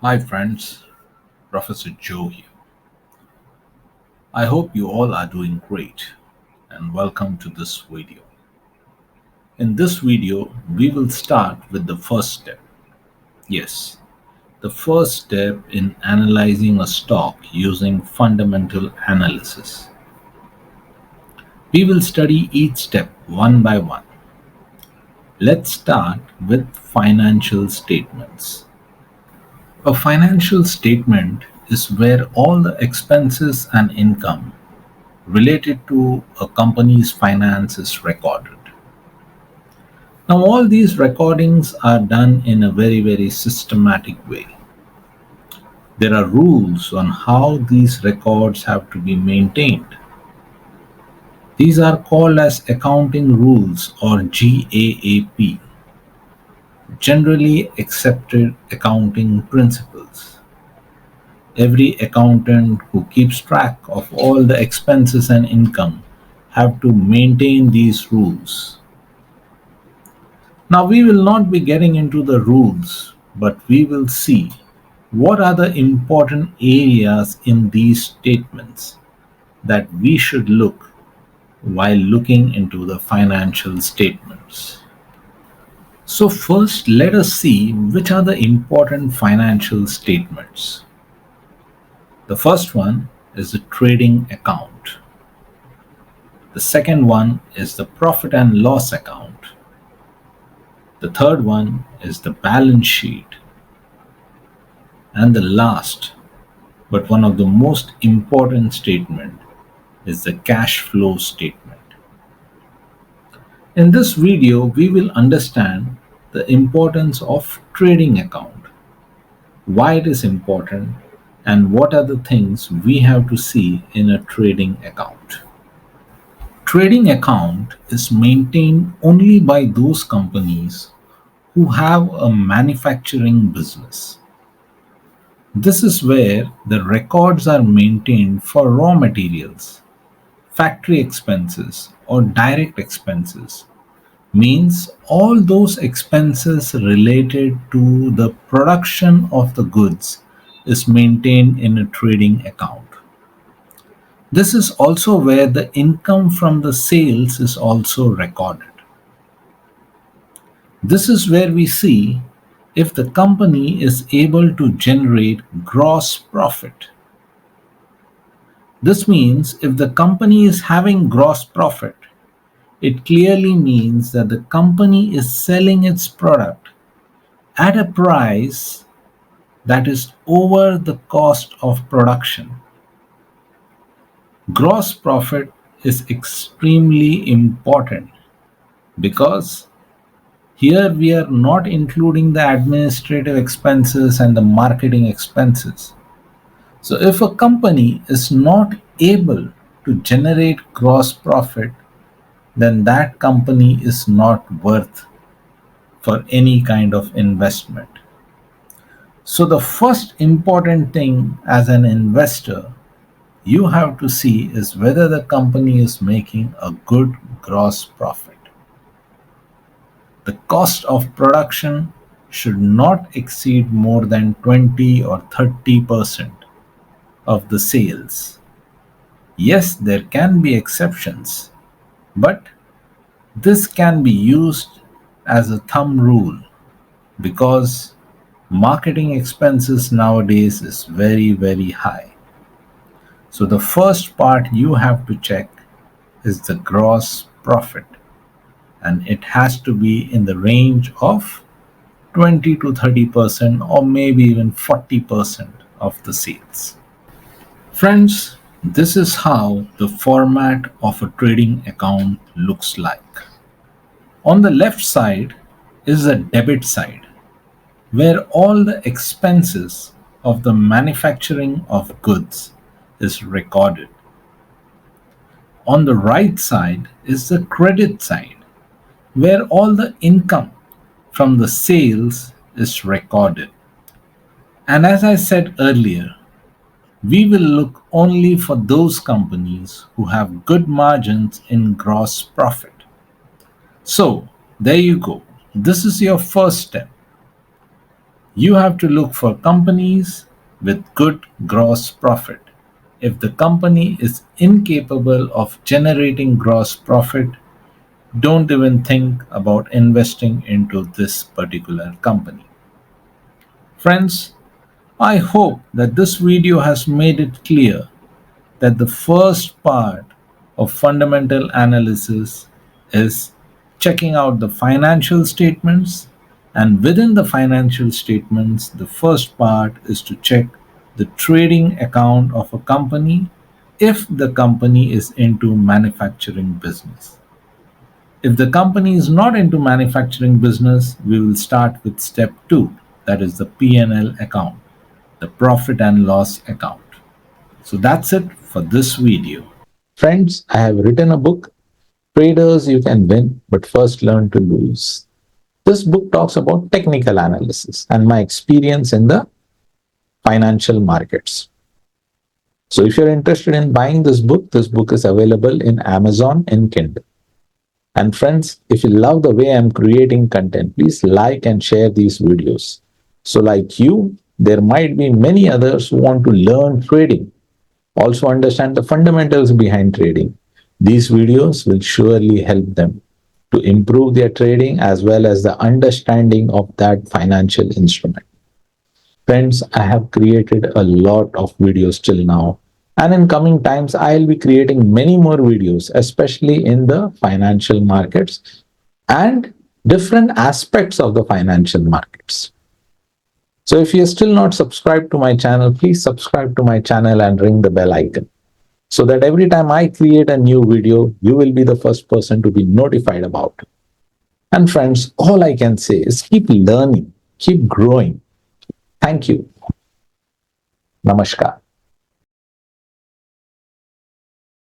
Hi, friends. Professor Joe here. I hope you all are doing great and welcome to this video. In this video, we will start with the first step. Yes, the first step in analyzing a stock using fundamental analysis. We will study each step one by one. Let's start with financial statements. A financial statement is where all the expenses and income related to a company's finance is recorded. Now, all these recordings are done in a very systematic way. There are rules on how these records have to be maintained. These are called as accounting rules or GAAP, generally accepted accounting principles. Every accountant who keeps track of all the expenses and income have to maintain these rules. Now, we will not be getting into the rules, but we will see what are the important areas in these statements that we should look while looking into the financial statements. So, first, let us see which are the important financial statements. The first one is the trading account, the second one is the profit and loss account, the third one is the balance sheet. And the last, but one of the most important statement is the cash flow statement. In this video, we will understand the importance of trading account, why it is important, and what are the things we have to see in a trading account. Trading account is maintained only by those companies who have a manufacturing business. This is where the records are maintained for raw materials, factory expenses, or direct expenses. Means all those expenses related to the production of the goods is maintained in a trading account. This is also where the income from the sales is also recorded. This is where we see if the company is able to generate gross profit. This means if the company is having gross profit, it clearly means that the company is selling its product at a price that is over the cost of production. Gross profit is extremely important because here we are not including the administrative expenses and the marketing expenses. So if a company is not able to generate gross profit, then that company is not worth for any kind of investment. So the first important thing as an investor you have to see is whether the company is making a good gross profit. The cost of production should not exceed more than 20 or 30% of the sales. Yes, there can be exceptions, but this can be used as a thumb rule because marketing expenses nowadays is very high. So the first part you have to check is the gross profit, and it has to be in the range of 20 to 30% or maybe even 40% of the sales. Friends, this is how the format of a trading account looks like. On the left side is the debit side, where all the expenses of the manufacturing of goods is recorded. On the right side is the credit side, where all the income from the sales is recorded. And as I said earlier, we will look only for those companies who have good margins in gross profit. So, there you go. This is your first step. You have to look for companies with good gross profit. If the company is incapable of generating gross profit, don't even think about investing into this particular company. Friends, I hope that this video has made it clear that the first part of fundamental analysis is checking out the financial statements, and within the financial statements, the first part is to check the trading account of a company if the company is into manufacturing business. If the company is not into manufacturing business, we will start with step 2, that is the P&L account, the profit and loss account. So that's it for this video. Friends, I have written a book, Traders You Can Win, but First Learn to Lose. This book talks about technical analysis and my experience in the financial markets. So if you're interested in buying this book is available in Amazon in Kindle. And friends, if you love the way I'm creating content, please like and share these videos. So like you, there might be many others who want to learn trading, also understand the fundamentals behind trading. These videos will surely help them to improve their trading as well as the understanding of that financial instrument. Friends, I have created a lot of videos till now. And in coming times, I'll be creating many more videos, especially in the financial markets and different aspects of the financial markets. So if you're still not subscribed to my channel, please subscribe to my channel and ring the bell icon so that every time I create a new video, you will be the first person to be notified about it. And friends, all I can say is keep learning, keep growing. Thank you. Namaskar.